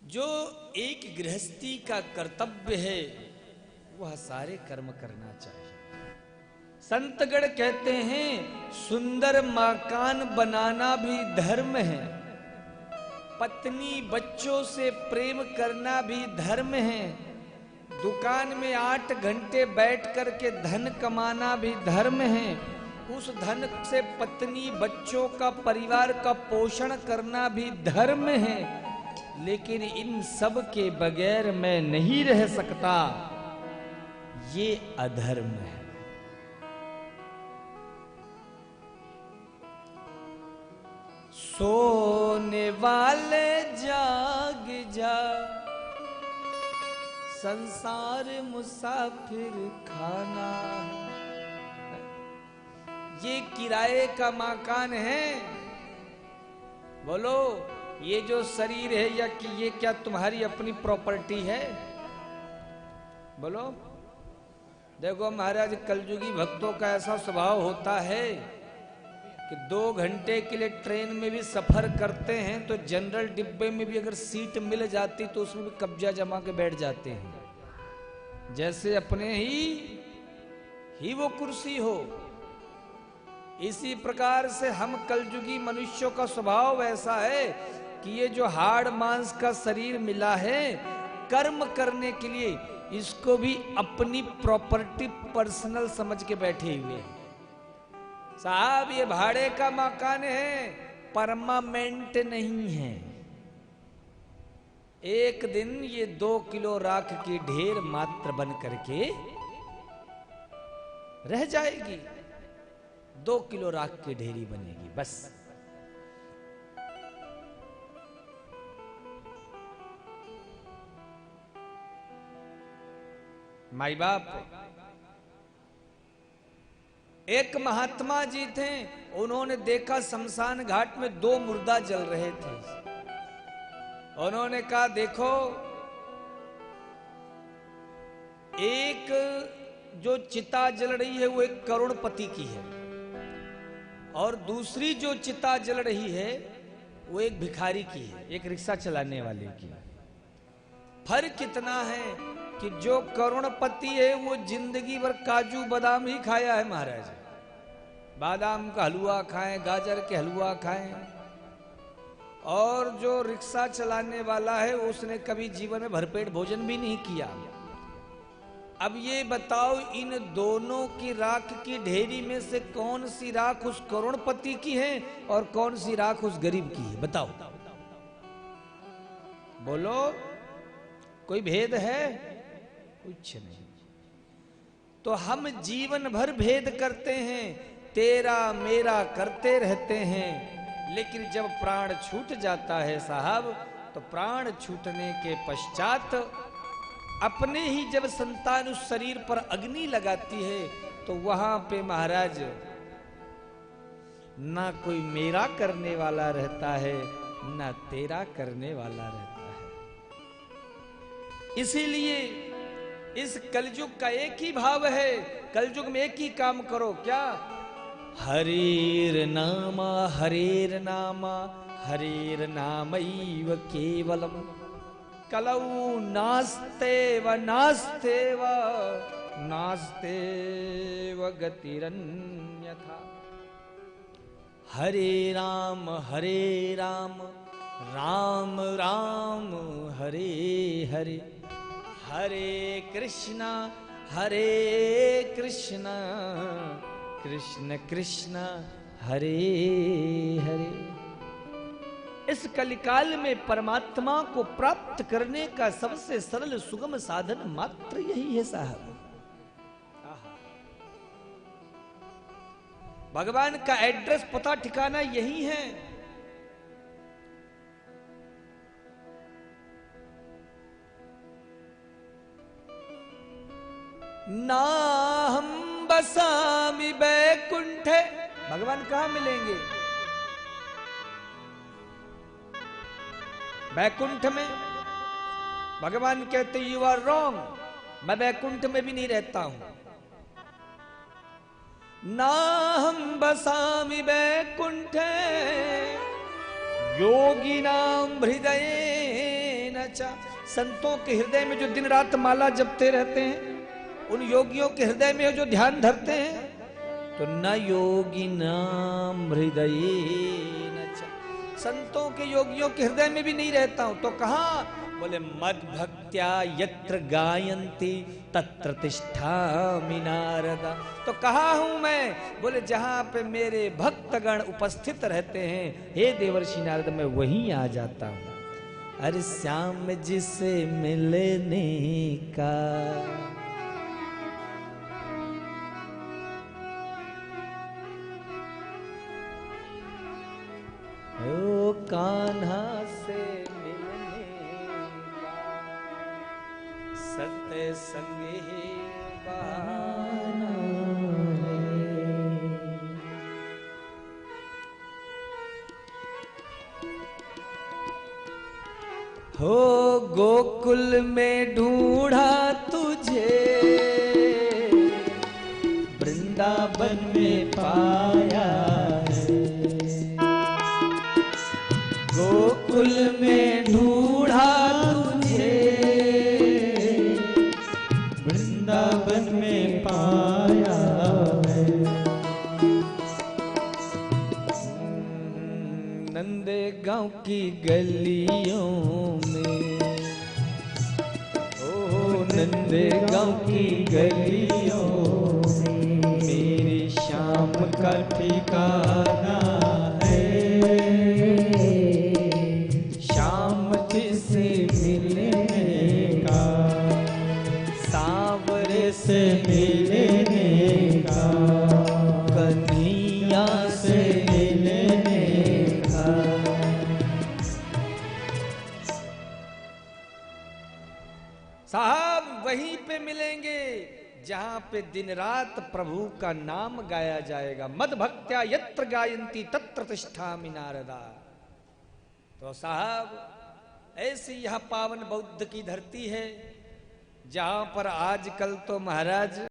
जो एक गृहस्थी का कर्तव्य है वह सारे कर्म करना चाहिए। संतगण कहते हैं सुंदर मकान बनाना भी धर्म है, पत्नी बच्चों से प्रेम करना भी धर्म है, दुकान में 8 घंटे बैठ करके धन कमाना भी धर्म है, उस धन से पत्नी बच्चों का परिवार का पोषण करना भी धर्म है, लेकिन इन सब के बगैर मैं नहीं रह सकता, ये अधर्म है। सोने वाले जाग जा, संसार मुसाफिर खाना। ये किराए का मकान है, बोलो ये जो शरीर है या कि ये क्या तुम्हारी अपनी प्रॉपर्टी है? बोलो। देखो महाराज, कलयुगी भक्तों का ऐसा स्वभाव होता है कि 2 घंटे के लिए ट्रेन में भी सफर करते हैं तो जनरल डिब्बे में भी अगर सीट मिल जाती तो उसमें भी कब्जा जमा के बैठ जाते हैं, जैसे अपने ही वो कुर्सी हो। इसी प्रकार से हम कलयुगी मनुष्यों का स्वभाव ऐसा है कि ये जो हाड़ मांस का शरीर मिला है कर्म करने के लिए, इसको भी अपनी प्रॉपर्टी पर्सनल समझ के बैठे हुए हैं। साहब ये भाड़े का मकान है, परमानेंट नहीं है। एक दिन ये 2 किलो राख की ढेर मात्र बन करके रह जाएगी, 2 किलो राख की ढेरी बनेगी बस। माई बाप, एक महात्मा जी थे, उन्होंने देखा शमशान घाट में 2 मुर्दा जल रहे थे। उन्होंने कहा देखो, एक जो चिता जल रही है वो एक करोड़पति की है, और दूसरी जो चिता जल रही है वो एक भिखारी की है, एक रिक्शा चलाने वाले की। फर्क कितना है कि जो करोड़पति है वो जिंदगी भर काजू बादाम ही खाया है महाराज, बादाम का हलवा खाएं, गाजर के हलवा खाएं, और जो रिक्शा चलाने वाला है उसने कभी जीवन में भरपेट भोजन भी नहीं किया। अब ये बताओ, इन दोनों की राख की ढेरी में से कौन सी राख उस करोड़पति की है और कौन सी राख उस गरीब की है? बताओ, बोलो, कोई भेद है? कुछ नहीं। तो हम जीवन भर भेद करते हैं, तेरा मेरा करते रहते हैं, लेकिन जब प्राण छूट जाता है साहब, तो प्राण छूटने के पश्चात अपने ही जब संतान उस शरीर पर अग्नि लगाती है तो वहां पे महाराज ना कोई मेरा करने वाला रहता है ना तेरा करने वाला रहता है। इसीलिए इस कलयुग का एक ही भाव है, कलयुग में एक ही काम करो, क्या? हरेर नामा हरेर नामा हरेर नामैव केवलम कलौ नास्तेव नास्तेव नास्तेव गतिरन्यथा। हरे राम राम राम हरे हरे, हरे कृष्णा कृष्ण कृष्ण हरे हरे। इस कलिकाल में परमात्मा को प्राप्त करने का सबसे सरल सुगम साधन मात्र यही है साहब। भगवान का एड्रेस पता ठिकाना यही है। ना हम बसामि बैकुंठे, भगवान कहां मिलेंगे? बैकुंठ में। भगवान कहते यू आर रॉन्ग, मैं बैकुंठ में भी नहीं रहता हूं। ना हम बसामि बैकुंठे योगिनां हृदयेन नचा। संतों के हृदय में जो दिन रात माला जपते रहते हैं, उन योगियों के हृदय में जो ध्यान धरते हैं, तो न योगी नाम हृदय नचा। संतों के योगियों के हृदय में भी नहीं रहता हूं तो कहां? बोले मद भक्त्या यत्र गायन्ति तत्र तिष्ठामि नारदा। तो कहा हूं मैं? बोले जहां पे मेरे भक्तगण उपस्थित रहते हैं, हे देवर्षि नारद, मैं वहीं आ जाता हूं। अरे श्याम जिसे मिलने का ओ कान्हा से सत्य संगे बहाना हो। गोकुल में ढूंढा तुझे, वृंदावन में पाया। गोकुल में ढूंढा तुझे, वृंदावन में पाया है। नंदे गांव की गलियों में, ओ नंदे गांव की गलियों में मेरी शाम का ठिकाना है। शाम जिसे मिलने का, सांवरे से मिलने का, कन्हैया से मिलने का। साहब वहीं पे मिलेंगे जहां पे दिन रात प्रभु का नाम गाया जाएगा। मद भक्त्या यत्र गायन्ति तत्र तिष्ठामि नारदा। तो साहब ऐसी यह पावन बौद्ध की धरती है, जहां पर आजकल तो महाराज